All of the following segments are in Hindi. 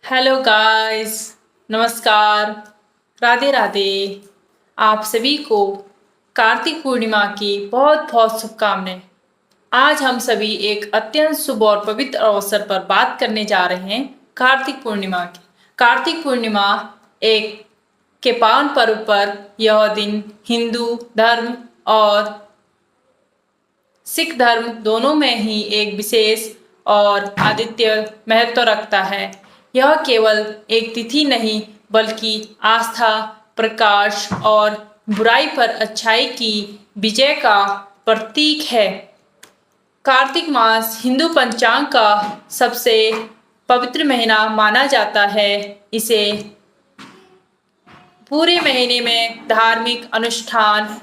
हेलो गाइस, नमस्कार, राधे राधे। आप सभी को कार्तिक पूर्णिमा की बहुत बहुत शुभकामनाएं। आज हम सभी एक अत्यंत शुभ और पवित्र अवसर पर बात करने जा रहे हैं कार्तिक पूर्णिमा की। कार्तिक पूर्णिमा एक के पावन पर्व पर यह दिन हिंदू धर्म और सिख धर्म दोनों में ही एक विशेष और आदित्य महत्व रखता है। यह केवल एक तिथि नहीं बल्कि आस्था, प्रकाश और बुराई पर अच्छाई की विजय का प्रतीक है। कार्तिक मास हिंदू पंचांग का सबसे पवित्र महीना माना जाता है। इसे पूरे महीने में धार्मिक अनुष्ठान,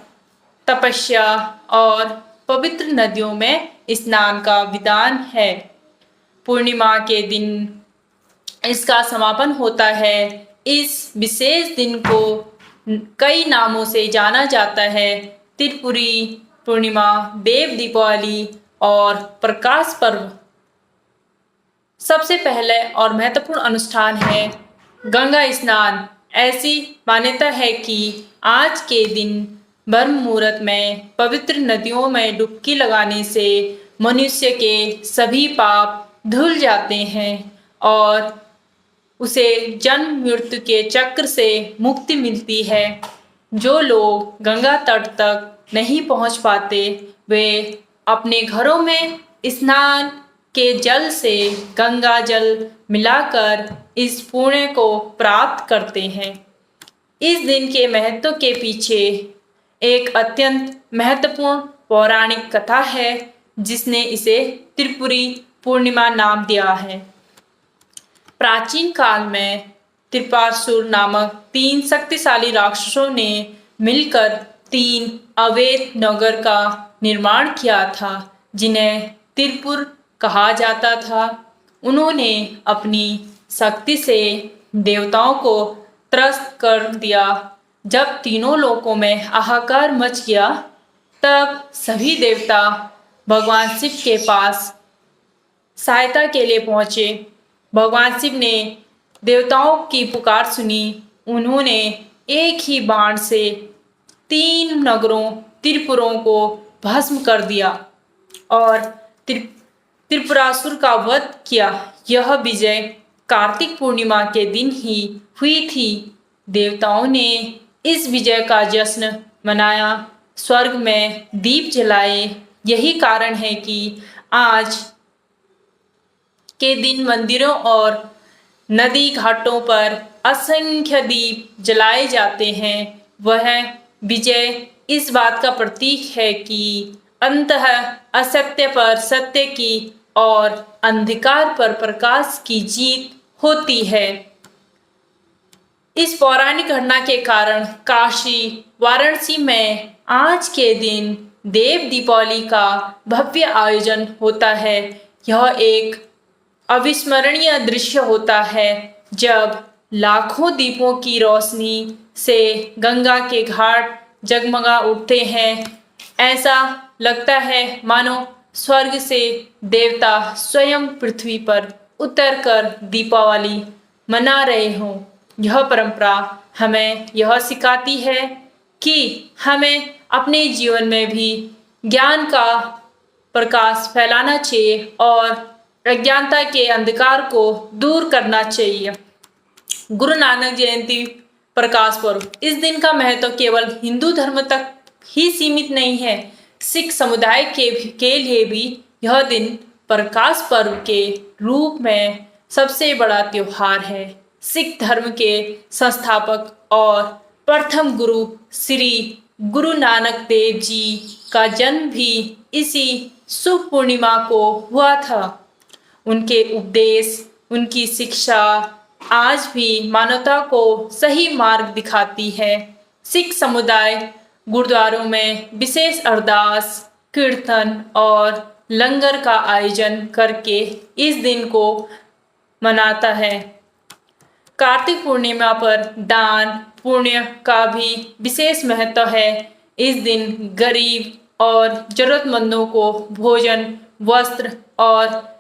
तपस्या और पवित्र नदियों में स्नान का विधान है। पूर्णिमा के दिन इसका समापन होता है। इस विशेष दिन को कई नामों से जाना जाता है। त्रिपुरी पूर्णिमा, देव दीपावली और प्रकाश पर्व। सबसे पहले और महत्वपूर्ण अनुष्ठान है गंगा स्नान। ऐसी मान्यता है कि आज के दिन ब्रह्म मुहूर्त में पवित्र नदियों में डुबकी लगाने से मनुष्य के सभी पाप धुल जाते हैं और उसे जन्म मृत्यु के चक्र से मुक्ति मिलती है। जो लोग गंगा तट तक नहीं पहुंच पाते वे अपने घरों में स्नान के जल से गंगा जल मिलाकर इस पुण्य को प्राप्त करते हैं। इस दिन के महत्व के पीछे एक अत्यंत महत्वपूर्ण पौराणिक कथा है जिसने इसे त्रिपुरी पूर्णिमा नाम दिया है। प्राचीन काल में त्रिपासुर नामक 3 शक्तिशाली राक्षसों ने मिलकर 3 अवैध नगर का निर्माण किया था जिन्हें त्रिपुर कहा जाता था। उन्होंने अपनी शक्ति से देवताओं को त्रस्त कर दिया। जब तीनों लोकों में हाहाकार मच गया तब सभी देवता भगवान शिव के पास सहायता के लिए पहुंचे। भगवान शिव ने देवताओं की पुकार सुनी। उन्होंने एक ही बाण से 3 नगरों त्रिपुरों को भस्म कर दिया और त्रिपुरासुर का वध किया। यह विजय कार्तिक पूर्णिमा के दिन ही हुई थी। देवताओं ने इस विजय का जश्न मनाया, स्वर्ग में दीप जलाए। यही कारण है कि आज के दिन मंदिरों और नदी घाटों पर असंख्य दीप जलाए जाते हैं। वह विजय इस बात का प्रतीक है कि अंततः असत्य पर सत्य की और अंधकार पर प्रकाश की जीत होती है। इस पौराणिक घटना के कारण काशी, वाराणसी में आज के दिन देव दीपावली का भव्य आयोजन होता है। यह एक अविस्मरणीय दृश्य होता है जब लाखों दीपों की रोशनी से गंगा के घाट जगमगा उठते हैं। ऐसा लगता है मानो स्वर्ग से देवता स्वयं पृथ्वी पर उतरकर दीपावली मना रहे हों। यह परंपरा हमें यह सिखाती है कि हमें अपने जीवन में भी ज्ञान का प्रकाश फैलाना चाहिए और अज्ञानता के अंधकार को दूर करना चाहिए। गुरु नानक जयंती प्रकाश पर्व। इस दिन का महत्व केवल हिंदू धर्म तक ही सीमित नहीं है। सिख समुदाय के लिए भी यह दिन प्रकाश पर्व के रूप में सबसे बड़ा त्योहार है। सिख धर्म के संस्थापक और प्रथम गुरु श्री गुरु नानक देव जी का जन्म भी इसी शुभ पूर्णिमा को हुआ था। उनके उपदेश, उनकी शिक्षा आज भी मानवता को सही मार्ग दिखाती है। सिख समुदाय गुरुद्वारों में विशेष अरदास, कीर्तन और लंगर का आयोजन करके इस दिन को मनाता है। कार्तिक पूर्णिमा पर दान पुण्य का भी विशेष महत्व है। इस दिन गरीब और जरूरतमंदों को भोजन, वस्त्र और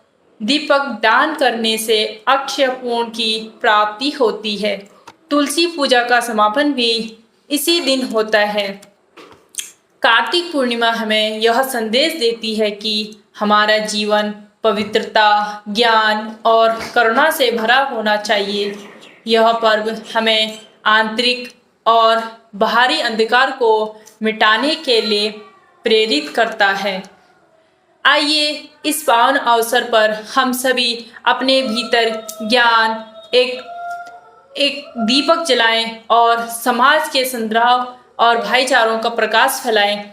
दीपक दान करने से अक्षय पूर्ण की प्राप्ति होती है। तुलसी पूजा का समापन भी इसी दिन होता है। कार्तिक पूर्णिमा हमें यह संदेश देती है कि हमारा जीवन पवित्रता, ज्ञान और करुणा से भरा होना चाहिए। यह पर्व हमें आंतरिक और बाहरी अंधकार को मिटाने के लिए प्रेरित करता है। आइए इस पावन अवसर पर हम सभी अपने भीतर ज्ञान एक दीपक जलाएं और समाज के सद्भाव और भाईचारों का प्रकाश फैलाएं।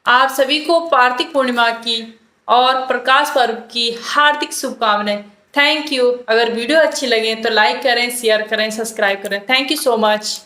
आप सभी को कार्तिक पूर्णिमा की और प्रकाश पर्व की हार्दिक शुभकामनाएं। Thank you. अगर वीडियो अच्छी लगे तो लाइक करें, शेयर करें, सब्सक्राइब करें। Thank you so much.